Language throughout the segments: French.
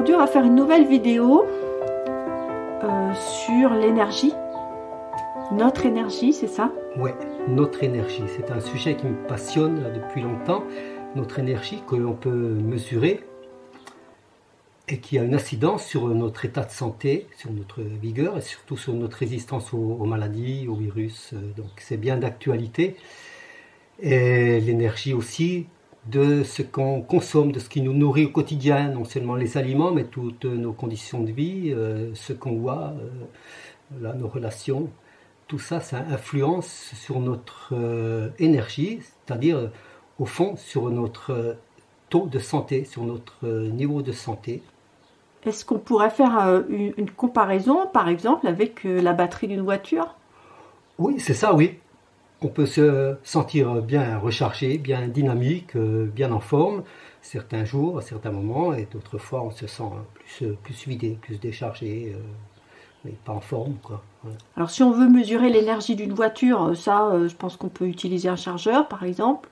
aujourd'hui on va faire une nouvelle vidéo sur l'énergie. Notre énergie, c'est ça? Ouais, notre énergie. C'est un sujet qui me passionne depuis longtemps. Notre énergie que l'on peut mesurer et qui a une incidence sur notre état de santé, sur notre vigueur et surtout sur notre résistance aux maladies, aux virus. Donc c'est bien d'actualité. Et l'énergie aussi de ce qu'on consomme, de ce qui nous nourrit au quotidien, non seulement les aliments, mais toutes nos conditions de vie, ce qu'on voit, là, nos relations. Tout ça, ça influence sur notre énergie, c'est-à-dire au fond sur notre taux de santé, sur notre niveau de santé. Est-ce qu'on pourrait faire une comparaison, par exemple, avec la batterie d'une voiture? Oui, c'est ça, oui. On peut se sentir bien rechargé, bien dynamique, bien en forme, certains jours, à certains moments, et d'autres fois on se sent plus vidé, plus déchargé, mais pas en forme, quoi. Ouais. Alors si on veut mesurer l'énergie d'une voiture, ça, je pense qu'on peut utiliser un chargeur, par exemple,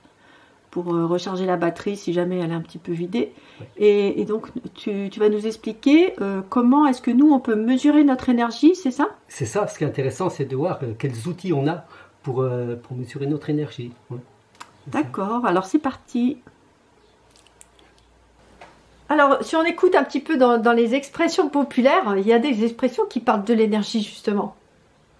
pour recharger la batterie si jamais elle est un petit peu vidée. Ouais. Et donc tu vas nous expliquer comment est-ce que nous on peut mesurer notre énergie, c'est ça? C'est ça, ce qui est intéressant, c'est de voir quels outils on a pour mesurer notre énergie. Ouais. D'accord, alors c'est parti. Alors, si on écoute un petit peu dans les expressions populaires, il y a des expressions qui parlent de l'énergie, justement.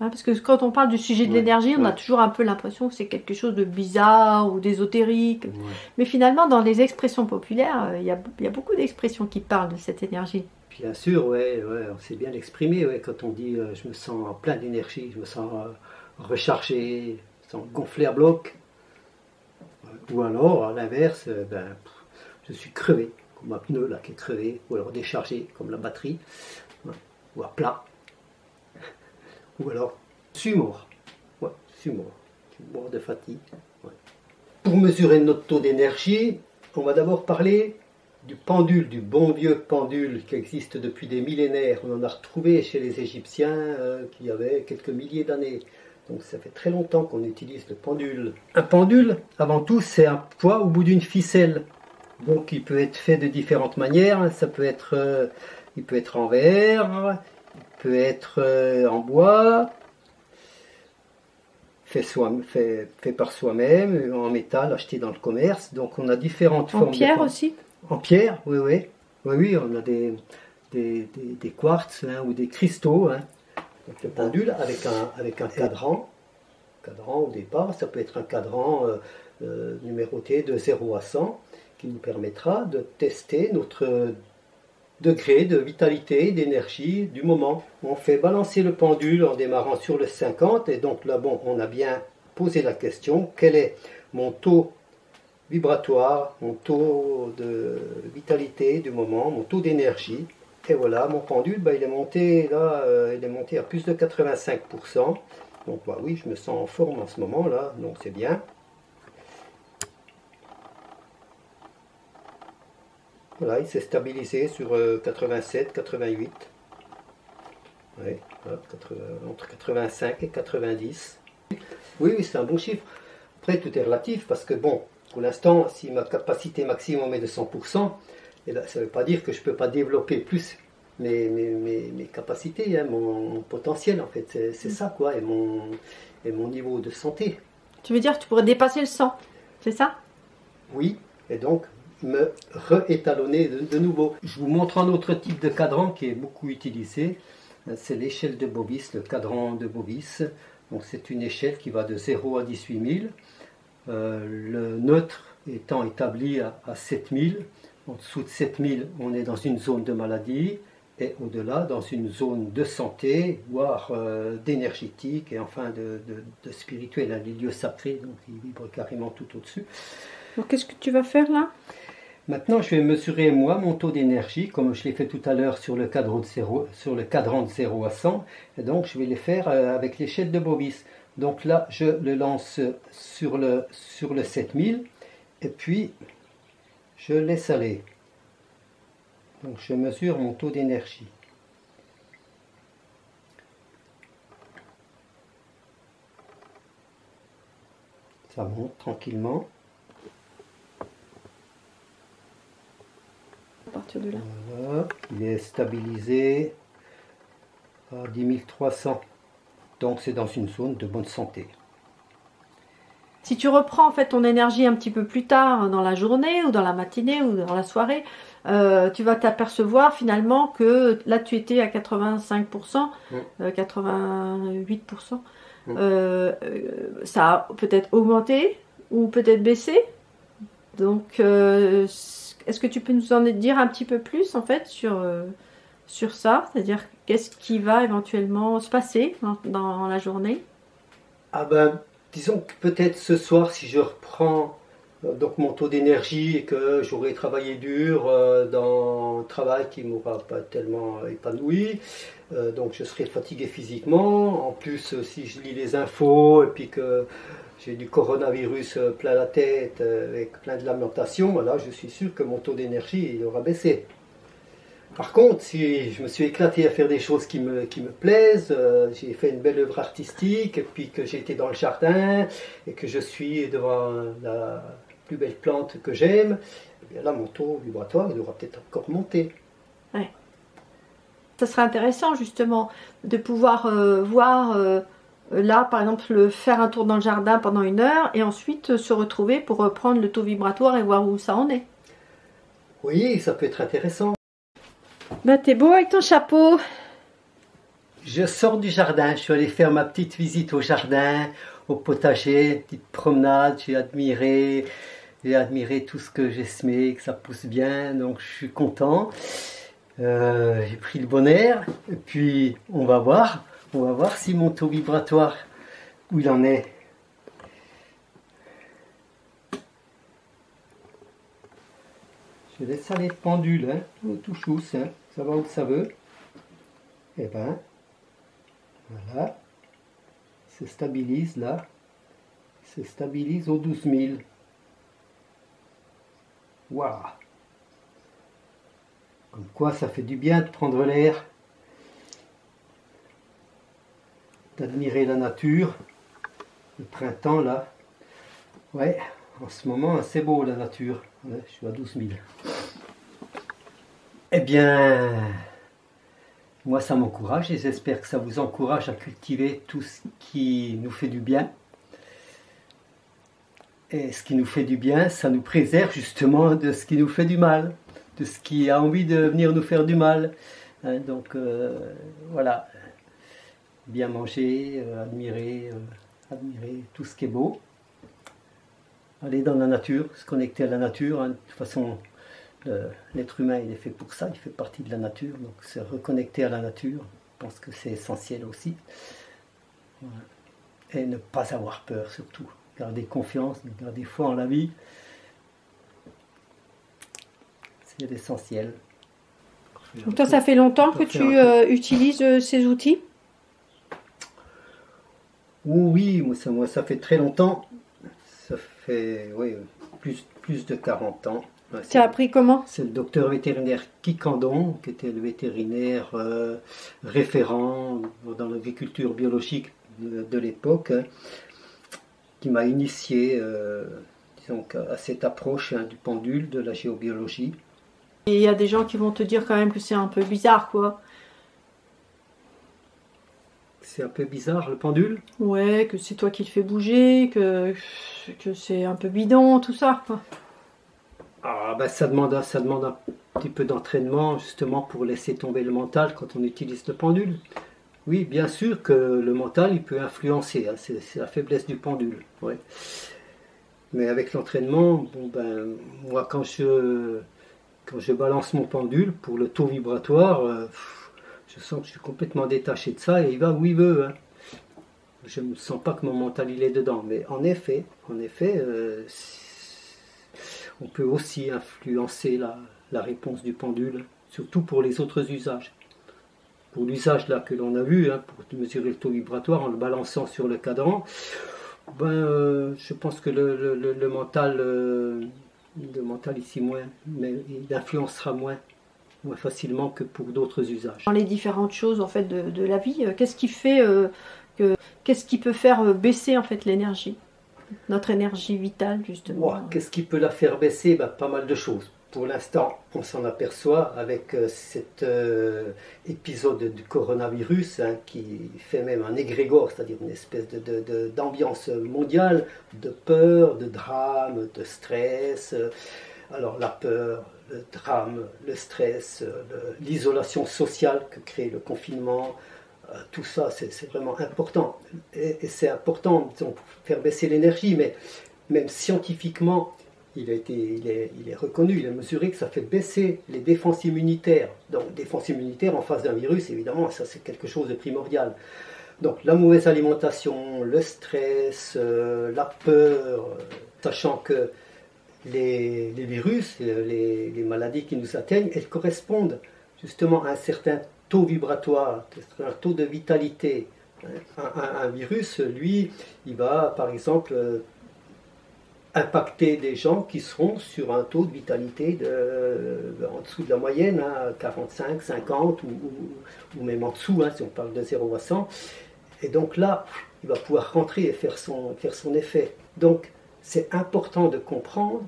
Hein, parce que quand on parle du sujet de l'énergie, on a toujours un peu l'impression que c'est quelque chose de bizarre ou d'ésotérique. Ouais. Mais finalement, dans les expressions populaires, il y a beaucoup d'expressions qui parlent de cette énergie. Bien sûr, ouais, on sait bien l'exprimer. Ouais, quand on dit je me sens plein d'énergie, je me sens rechargé, je me sens gonflé à bloc. Ou alors, à l'inverse, je suis crevé, comme un pneu là qui est crevé, ou alors déchargé, comme la batterie, ou à plat. Ou alors, je suis mort. Ouais, je suis mort de fatigue. Ouais. Pour mesurer notre taux d'énergie, on va d'abord parler du pendule, du bon vieux pendule qui existe depuis des millénaires. On en a retrouvé chez les Égyptiens qui avaient quelques milliers d'années. Donc ça fait très longtemps qu'on utilise le pendule. Un pendule, avant tout, c'est un poids au bout d'une ficelle. Donc il peut être fait de différentes manières. Ça peut être, il peut être en verre, il peut être en bois, fait par soi-même, en métal, acheté dans le commerce. Donc on a différentes formes. En pierre aussi? En pierre, oui. Oui, on a des quartz ou des cristaux. Hein. Donc le pendule avec un cadran au départ, ça peut être un cadran numéroté de 0 à 100 qui nous permettra de tester notre degré de vitalité, d'énergie du moment. On fait balancer le pendule en démarrant sur le 50 et donc là, bon, on a bien posé la question, quel est mon taux vibratoire, mon taux de vitalité du moment, mon taux d'énergie. Et voilà, mon pendule, il est monté là, il est monté à plus de 85%. Donc oui, je me sens en forme en ce moment là, donc c'est bien. Voilà, il s'est stabilisé sur 87, 88. Oui, voilà, entre 85 et 90. Oui, c'est un bon chiffre. Après, tout est relatif parce que bon, pour l'instant, si ma capacité maximum est de 100%, et là, ça ne veut pas dire que je ne peux pas développer plus mes capacités, hein, mon potentiel en fait, c'est ça quoi, et mon niveau de santé. Tu veux dire que tu pourrais dépasser le 100, c'est ça? Oui, et donc me réétalonner de nouveau. Je vous montre un autre type de cadran qui est beaucoup utilisé, c'est l'échelle de Bovis, le cadran de Bovis. Donc c'est une échelle qui va de 0 à 18 000. Le neutre étant établi à 7000, en dessous de 7000 on est dans une zone de maladie et au-delà dans une zone de santé, voire d'énergétique et enfin de spirituel, les lieux sacrés, donc ils vibrent carrément tout au-dessus. Donc qu'est-ce que tu vas faire là? Maintenant je vais mesurer moi mon taux d'énergie comme je l'ai fait tout à l'heure sur le cadran de 0 à 100 et donc je vais les faire avec l'échelle de Bovis. Donc là, je le lance sur le 7000 et puis je laisse aller. Donc je mesure mon taux d'énergie. Ça monte tranquillement. À partir de là. Voilà. il est stabilisé à 10 300. Donc c'est dans une zone de bonne santé. Si tu reprends en fait ton énergie un petit peu plus tard dans la journée ou dans la matinée ou dans la soirée, tu vas t'apercevoir finalement que là tu étais à 85%, 88%. Ça a peut-être augmenté ou peut-être baissé. Donc est-ce que tu peux nous en dire un petit peu plus en fait sur ça, c'est-à-dire qu'est-ce qui va éventuellement se passer dans la journée? Ah ben, disons que peut-être ce soir, si je reprends donc mon taux d'énergie et que j'aurai travaillé dur dans un travail qui ne m'aura pas tellement épanoui, donc je serai fatigué physiquement. En plus, si je lis les infos et puis que j'ai du coronavirus plein la tête avec plein de lamentations, voilà, je suis sûr que mon taux d'énergie il aura baissé. Par contre, si je me suis éclaté à faire des choses qui me plaisent, j'ai fait une belle œuvre artistique, et puis que j'ai été dans le jardin, et que je suis devant la plus belle plante que j'aime, eh bien là, mon taux vibratoire, il aura peut-être encore monté. Ouais. Ça serait intéressant, justement, de pouvoir voir, là, par exemple, faire un tour dans le jardin pendant 1 heure, et ensuite se retrouver pour reprendre le taux vibratoire et voir où ça en est. Oui, ça peut être intéressant. Bah, t'es beau avec ton chapeau. Je sors du jardin, je suis allé faire ma petite visite au jardin, au potager, petite promenade, j'ai admiré tout ce que j'ai semé, que ça pousse bien, donc je suis content. J'ai pris le bon air, et puis on va voir si mon taux vibratoire, où il en est. Je laisse aller le pendule, hein, tout chousse, hein, ça va où ça veut. Et ben, voilà, il se stabilise là, il se stabilise aux 12 000. Waouh! Comme quoi ça fait du bien de prendre l'air, d'admirer la nature, le printemps là. Ouais, en ce moment c'est beau la nature, ouais, je suis à 12 000. Eh bien, moi ça m'encourage et j'espère que ça vous encourage à cultiver tout ce qui nous fait du bien. Et ce qui nous fait du bien, ça nous préserve justement de ce qui nous fait du mal, de ce qui a envie de venir nous faire du mal. Hein, donc voilà, bien manger, admirer tout ce qui est beau. Aller dans la nature, se connecter à la nature. Hein. De toute façon, l'être humain il est fait pour ça, il fait partie de la nature. Donc se reconnecter à la nature, je pense que c'est essentiel aussi. Voilà. Et ne pas avoir peur surtout. Garder confiance, garder foi en la vie. C'est l'essentiel. Donc toi, ça fait longtemps que tu utilises ces outils? Oui, moi ça fait très longtemps. Ça fait plus de 40 ans. Ouais, tu as appris comment? C'est le docteur vétérinaire Kikandon, qui était le vétérinaire référent dans l'agriculture biologique de l'époque, hein, qui m'a initié disons, à cette approche du pendule, de la géobiologie. Et il y a des gens qui vont te dire quand même que c'est un peu bizarre, quoi. C'est un peu bizarre le pendule? Ouais, que c'est toi qui le fais bouger, que c'est un peu bidon, tout ça, quoi. Ah ben ça demande un petit peu d'entraînement justement pour laisser tomber le mental quand on utilise le pendule. Oui, bien sûr que le mental il peut influencer, hein, c'est la faiblesse du pendule. Ouais. Mais avec l'entraînement, bon ben moi quand je balance mon pendule pour le taux vibratoire, je sens que je suis complètement détaché de ça et il va où il veut. Hein. Je ne sens pas que mon mental il est dedans. Mais en effet, on peut aussi influencer la réponse du pendule, surtout pour les autres usages. Pour l'usage là que l'on a vu, hein, pour mesurer le taux vibratoire en le balançant sur le cadran, je pense que le mental ici mais il influencera moins facilement que pour d'autres usages. Dans les différentes choses en fait de la vie, qu'est-ce qui fait qu'est-ce qui peut faire baisser en fait l'énergie, notre énergie vitale justement? Qu'est-ce qui peut la faire baisser? Pas mal de choses. pour l'instant, on s'en aperçoit avec cet épisode du coronavirus hein, qui fait même un égrégore, c'est-à-dire une espèce d'ambiance mondiale, de peur, de drame, de stress. Alors la peur, le drame, le stress, l'isolation sociale que crée le confinement, tout ça c'est vraiment important. Et c'est important disons, pour faire baisser l'énergie, mais même scientifiquement, il est reconnu, il est mesuré que ça fait baisser les défenses immunitaires. Donc, défense immunitaire en face d'un virus, évidemment, ça c'est quelque chose de primordial. Donc, la mauvaise alimentation, le stress, la peur, sachant que les virus, les maladies qui nous atteignent, elles correspondent justement à un certain taux vibratoire, un taux de vitalité. Un virus, lui, il va par exemple impacter des gens qui seront sur un taux de vitalité en dessous de la moyenne, hein, 45, 50 ou même en dessous, hein, si on parle de 0 à 100. Et donc là, il va pouvoir rentrer et faire son effet. Donc c'est important de comprendre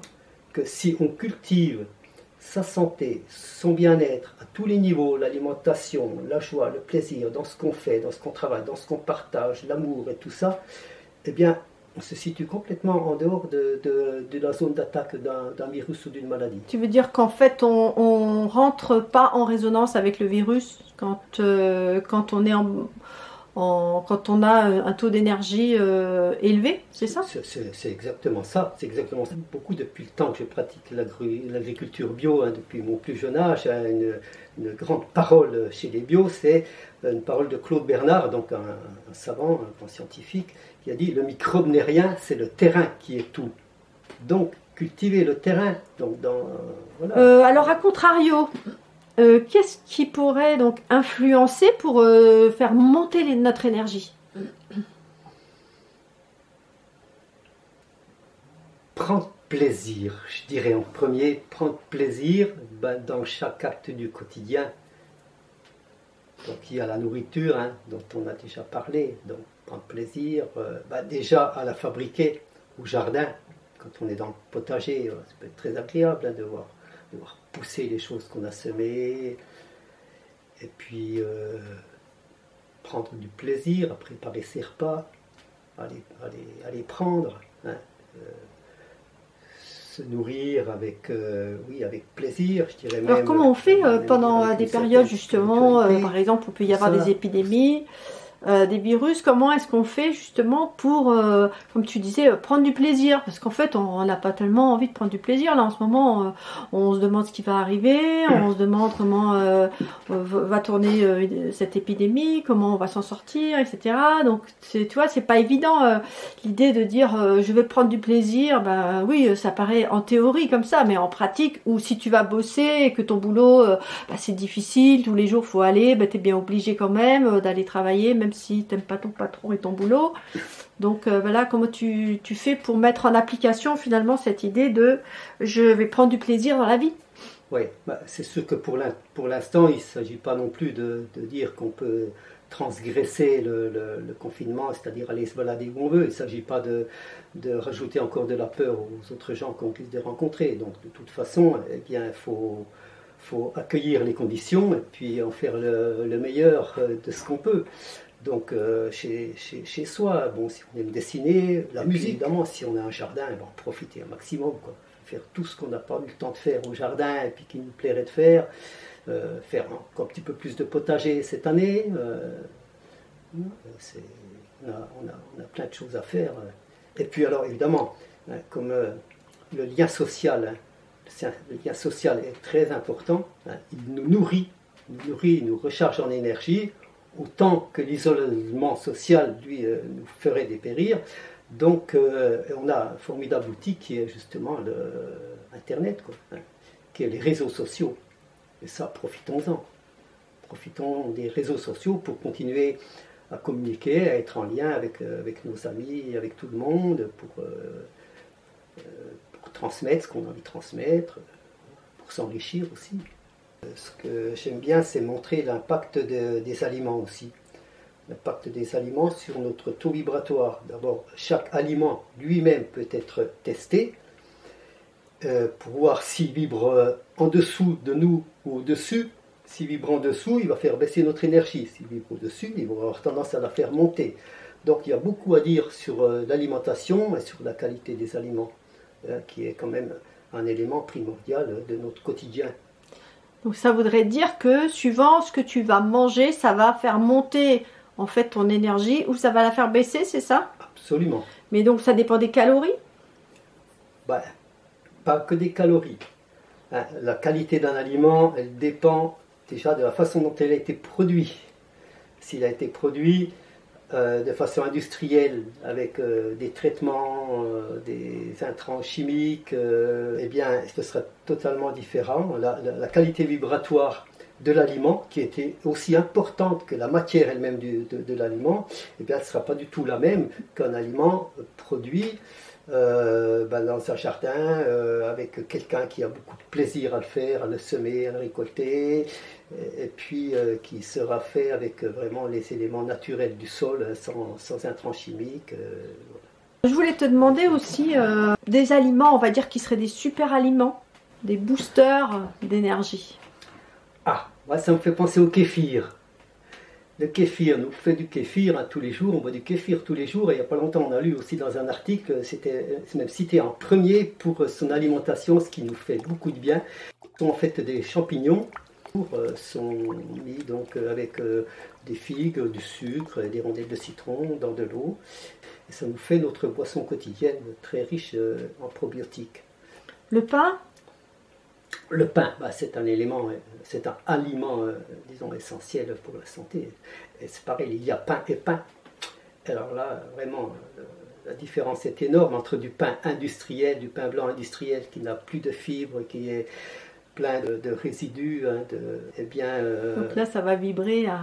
que si on cultive sa santé, son bien-être à tous les niveaux, l'alimentation, la joie, le plaisir, dans ce qu'on fait, dans ce qu'on travaille, dans ce qu'on partage, l'amour et tout ça, eh bien, on se situe complètement en dehors de la zone d'attaque d'un virus ou d'une maladie. Tu veux dire qu'en fait, on ne rentre pas en résonance avec le virus quand on est quand on a un taux d'énergie élevé, c'est ça? C'est exactement ça. C'est exactement ça. Beaucoup depuis le temps que je pratique l'agriculture bio, hein, depuis mon plus jeune âge, hein, une grande parole chez les bio, c'est une parole de Claude Bernard, donc un savant, un grand scientifique, qui a dit le microbe n'est rien, c'est le terrain qui est tout. Donc cultiver le terrain. Donc voilà. Alors à contrario. Qu'est-ce qui pourrait donc influencer pour faire monter notre énergie? Prendre plaisir, je dirais en premier, prendre plaisir dans chaque acte du quotidien. Donc il y a la nourriture, hein, dont on a déjà parlé, donc prendre plaisir, déjà à la fabriquer au jardin, quand on est dans le potager, ça peut être très agréable hein, de voir pousser les choses qu'on a semées, et puis prendre du plaisir à préparer ses repas, à les prendre, hein, se nourrir avec plaisir, je dirais même. Alors comment on fait pendant des périodes justement, par exemple, il peut y avoir des épidémies, des virus, comment est-ce qu'on fait justement pour, comme tu disais, prendre du plaisir? Parce qu'en fait, on n'a pas tellement envie de prendre du plaisir. Là, en ce moment, on se demande ce qui va arriver, on se demande comment va tourner cette épidémie, comment on va s'en sortir, etc. Donc, tu vois, c'est pas évident l'idée de dire je vais prendre du plaisir. Ben oui, ça paraît en théorie comme ça, mais en pratique, ou si tu vas bosser et que ton boulot, c'est difficile, tous les jours faut aller, t'es bien obligé quand même d'aller travailler, même si tu n'aimes pas ton patron et ton boulot. Donc voilà, comment tu fais pour mettre en application finalement cette idée de je vais prendre du plaisir dans la vie? Oui, c'est sûr que pour l'instant, il ne s'agit pas non plus de dire qu'on peut transgresser le confinement, c'est-à-dire aller se balader où on veut. Il ne s'agit pas de rajouter encore de la peur aux autres gens qu'on risque de rencontrer. Donc de toute façon, eh bien, il faut accueillir les conditions et puis en faire le meilleur de ce qu'on peut. Donc chez soi, bon, si on aime dessiner, la musique, évidemment, si on a un jardin, en profiter un maximum, quoi. Faire tout ce qu'on n'a pas eu le temps de faire au jardin et puis qui nous plairait de faire, faire encore un petit peu plus de potager cette année. On a plein de choses à faire. Et puis alors évidemment, comme le lien social, le lien social est très important, il nous nourrit, il nous recharge en énergie, autant que l'isolement social, lui, nous ferait dépérir. Donc, on a un formidable outil qui est justement Internet, quoi, hein, qui est les réseaux sociaux. Et ça, profitons-en. Profitons des réseaux sociaux pour continuer à communiquer, à être en lien avec nos amis, avec tout le monde, pour transmettre ce qu'on a envie de transmettre, pour s'enrichir aussi. Ce que j'aime bien, c'est montrer l'impact des aliments aussi. L'impact des aliments sur notre taux vibratoire. D'abord, chaque aliment lui-même peut être testé. pour voir s'il vibre en dessous de nous ou au-dessus. S'il vibre en dessous, il va faire baisser notre énergie. S'il vibre au-dessus, il va avoir tendance à la faire monter. Donc il y a beaucoup à dire sur l'alimentation et sur la qualité des aliments, qui est quand même un élément primordial de notre quotidien. Donc ça voudrait dire que suivant ce que tu vas manger, ça va faire monter en fait ton énergie ou ça va la faire baisser, c'est ça? Absolument. Mais donc ça dépend des calories? Ben, pas que des calories. Hein, la qualité d'un aliment, elle dépend déjà de la façon dont il a été produit. S'il a été produit de façon industrielle, avec des traitements, des intrants chimiques, eh bien, ce sera totalement différent. La qualité vibratoire de l'aliment, qui était aussi importante que la matière elle-même de l'aliment, eh bien, elle ne sera pas du tout la même qu'un aliment produit dans un jardin avec quelqu'un qui a beaucoup de plaisir à le faire, à le semer, à le récolter, et puis qui sera fait avec vraiment les éléments naturels du sol, sans intrants chimiques. Je voulais te demander aussi des aliments, on va dire, qui seraient des super aliments, des boosters d'énergie. Ah, moi, ça me fait penser au kéfir. Le kéfir, nous fait du kéfir tous les jours, on boit du kéfir tous les jours, et il n'y a pas longtemps on a lu aussi dans un article, c'est même cité en premier pour son alimentation, ce qui nous fait beaucoup de bien. Ce sont en fait des champignons, sont mis donc avec des figues, du sucre, des rondelles de citron dans de l'eau, et ça nous fait notre boisson quotidienne très riche en probiotiques. Le pain? Le pain, c'est un élément, c'est un aliment, disons, essentiel pour la santé. Et c'est pareil, il y a pain et pain. Alors là, vraiment, la différence est énorme entre du pain industriel, du pain blanc industriel qui n'a plus de fibres, qui est plein de résidus. Eh bien, donc là, ça va vibrer à...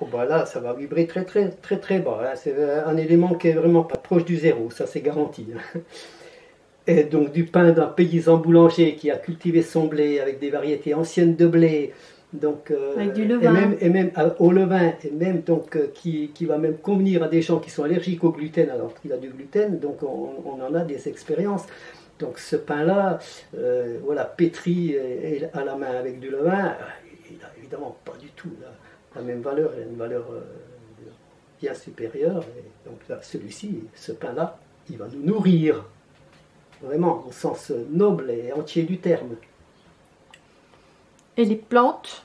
Oh ben là, ça va vibrer très très très très bas. Hein. C'est un élément qui est vraiment pas proche du zéro, ça c'est garanti. Hein. Et donc du pain d'un paysan boulanger qui a cultivé son blé avec des variétés anciennes de blé, donc avec du levain. Et même au levain, et même donc qui va même convenir à des gens qui sont allergiques au gluten alors qu'il a du gluten, donc on en a des expériences. Donc ce pain-là, voilà, pétri et à la main avec du levain, il n'a évidemment pas du tout la même valeur, il a une valeur bien supérieure. Et donc là, celui-ci, ce pain-là, il va nous nourrir. Vraiment, au sens noble et entier du terme. Et les plantes?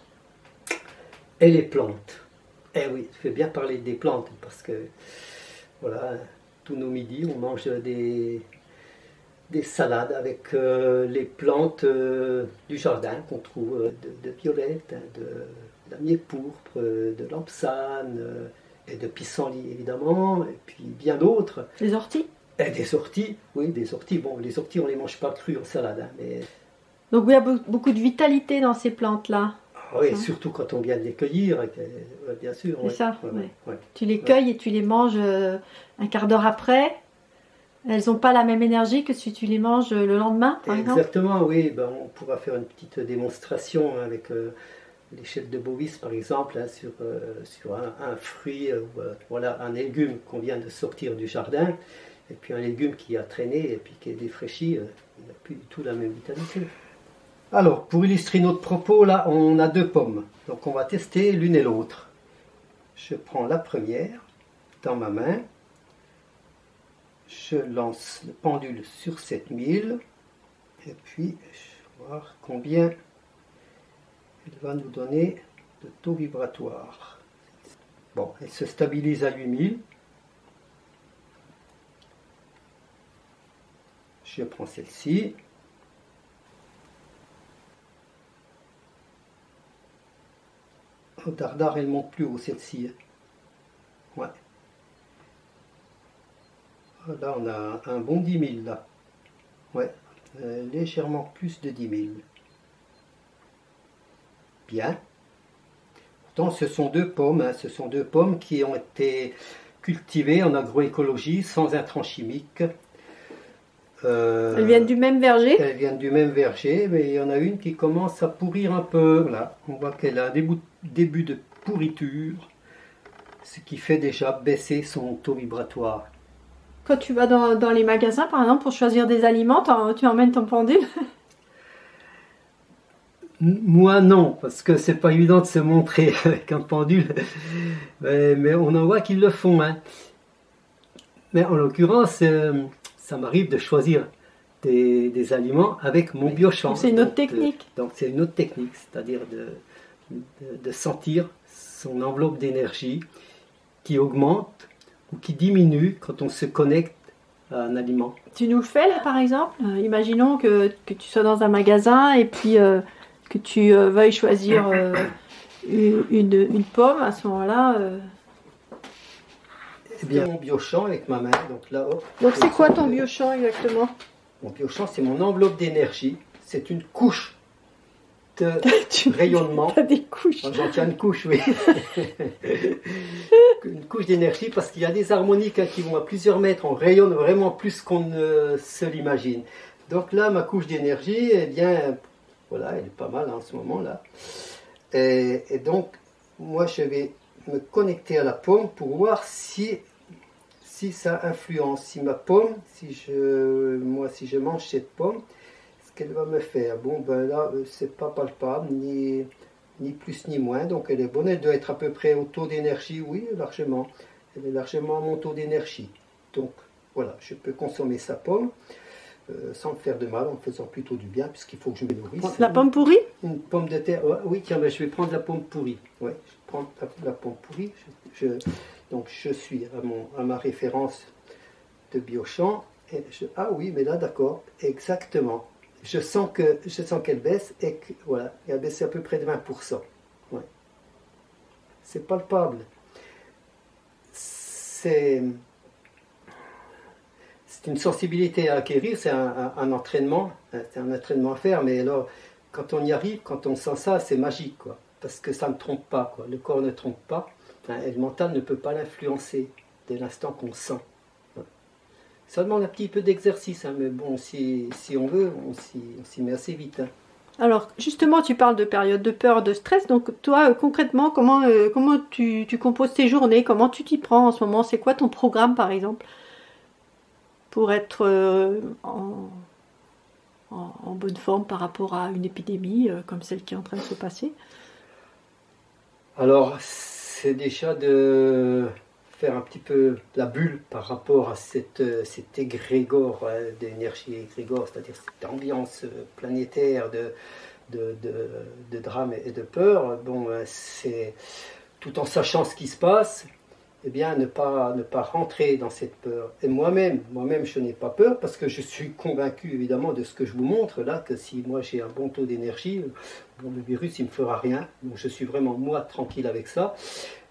Et les plantes. Eh oui, je fais bien parler des plantes, parce que, voilà, tous nos midis, on mange des salades avec les plantes du jardin qu'on trouve de violettes, de damier pourpre, de lampsane, et de pissenlit évidemment, et puis bien d'autres. Les orties? Et des orties, oui, des orties. Bon, les orties, on ne les mange pas crues en salade. Hein, mais... Donc il y a beaucoup de vitalité dans ces plantes-là. Ah oui, surtout quand on vient de les cueillir, bien sûr. C'est ça, ouais. Tu les cueilles et tu les manges un quart d'heure après. Elles n'ont pas la même énergie que si tu les manges le lendemain, par exemple. Exactement, oui. Ben, on pourra faire une petite démonstration avec l'échelle de Bovis, par exemple, hein, sur un fruit, voilà, un légume qu'on vient de sortir du jardin. Et puis un légume qui a traîné et puis qui est défraîchi, il n'a plus du tout la même vitalité. Alors, pour illustrer notre propos, là, on a deux pommes. Donc on va tester l'une et l'autre. Je prends la première dans ma main. Je lance le pendule sur 7000. Et puis, je vais voir combien il va nous donner de taux vibratoire. Bon, elle se stabilise à 8000. Je prends celle-ci. Au dardard, elle monte plus haut, celle-ci. Ouais. Là, on a un bon 10 000, là. Ouais, légèrement plus de 10 000. Bien. Pourtant, ce sont deux pommes, hein, ce sont deux pommes qui ont été cultivées en agroécologie, sans intrants chimiques. Elles viennent du même verger? Elles viennent du même verger, mais il y en a une qui commence à pourrir un peu. Là, on voit qu'elle a un début de pourriture, ce qui fait déjà baisser son taux vibratoire. Quand tu vas dans les magasins, par exemple, pour choisir des aliments, tu emmènes ton pendule? Moi non, parce que c'est pas évident de se montrer avec un pendule, mais on en voit qu'ils le font, hein. Mais en l'occurrence, ça m'arrive de choisir des aliments avec mon biochamp. C'est une autre technique. Donc c'est une autre technique, c'est-à-dire de sentir son enveloppe d'énergie qui augmente ou qui diminue quand on se connecte à un aliment. Tu nous le fais là par exemple? Imaginons que tu sois dans un magasin et puis que tu veuilles choisir une pomme à ce moment-là. Eh bien, mon biochamp avec ma main, donc là, hop. Donc c'est quoi ton biochamp exactement? Mon biochamp, c'est mon enveloppe d'énergie. C'est une couche de rayonnement. T'as des couches. J'en tiens une couche, oui. Une couche d'énergie parce qu'il y a des harmoniques qui vont à plusieurs mètres. On rayonne vraiment plus qu'on ne se l'imagine. Donc là, ma couche d'énergie, eh bien, voilà, elle est pas mal en ce moment-là. Et donc, moi, je vais me connecter à la pomme pour voir si ça influence, si ma pomme, si je mange cette pomme, ce qu'elle va me faire. Bon, ben là, c'est pas palpable, ni plus ni moins, donc elle est bonne, elle doit être à peu près au taux d'énergie, oui, largement. Elle est largement à mon taux d'énergie. Donc, voilà, je peux consommer sa pomme sans me faire de mal, en me faisant plutôt du bien, puisqu'il faut que je me nourrisse. La pomme pourrie? Une pomme de terre, ouais, oui, tiens, ben, je vais prendre la pomme pourrie. Ouais, je prends la pomme pourrie, donc je suis à ma référence de biochamp. Et ah oui, mais là d'accord, exactement. Je sens qu'elle baisse et que voilà, elle a baissé à peu près de 20%. Ouais. C'est palpable. C'est une sensibilité à acquérir, c'est un entraînement, c'est un entraînement à faire, mais alors quand on y arrive, quand on sent ça, c'est magique, quoi, parce que ça ne trompe pas, quoi. Le corps ne trompe pas. Et le mental ne peut pas l'influencer dès l'instant qu'on sent. Ça demande un petit peu d'exercice, hein, mais bon, si on veut, on s'y met assez vite. Hein. Alors, justement, tu parles de période de peur, de stress. Donc, toi, concrètement, comment tu composes tes journées? Comment tu t'y prends en ce moment? C'est quoi ton programme, par exemple, pour être en bonne forme par rapport à une épidémie comme celle qui est en train de se passer? Alors, c'est déjà de faire un petit peu la bulle par rapport à cet égrégore d'énergie égrégore, c'est-à-dire cette ambiance planétaire de drame et de peur. Bon, c'est tout en sachant ce qui se passe, eh bien, ne pas rentrer dans cette peur. Et moi-même, je n'ai pas peur parce que je suis convaincu, évidemment, de ce que je vous montre là, que si moi j'ai un bon taux d'énergie, bon, le virus, il ne me fera rien. Donc, je suis vraiment, moi, tranquille avec ça.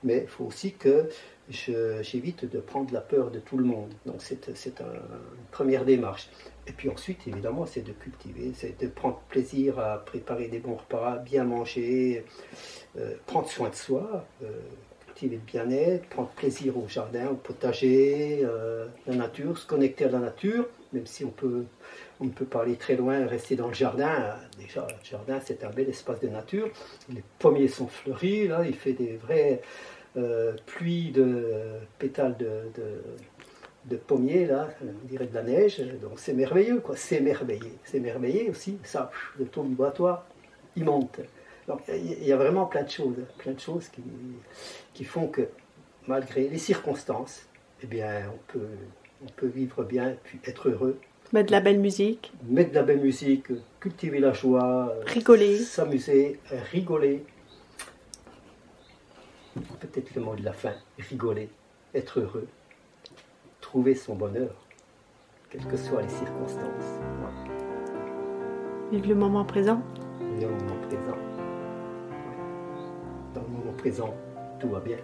Mais il faut aussi que j'évite de prendre la peur de tout le monde. Donc, c'est une première démarche. Et puis ensuite, évidemment, c'est de cultiver, c'est de prendre plaisir à préparer des bons repas, bien manger, prendre soin de soi, le bien-être, prendre plaisir au jardin, au potager, la nature, se connecter à la nature, même si on ne peut pas aller très loin, rester dans le jardin. Déjà, le jardin, c'est un bel espace de nature. Les pommiers sont fleuris, là, il fait des vraies pluies de pétales de pommiers, là, on dirait de la neige, donc c'est merveilleux, quoi, c'est merveilleux aussi, ça, le taux vibratoire, il monte. Donc il y a vraiment plein de choses qui font que malgré les circonstances, eh bien on peut vivre bien, puis être heureux. Mettre de la belle musique. Mettre de la belle musique, cultiver la joie, rigoler, s'amuser, rigoler. Peut-être le mot de la fin, rigoler, être heureux, trouver son bonheur, quelles que soient les circonstances. Vive le moment présent. Vive le moment présent. Dans le moment présent, tout va bien.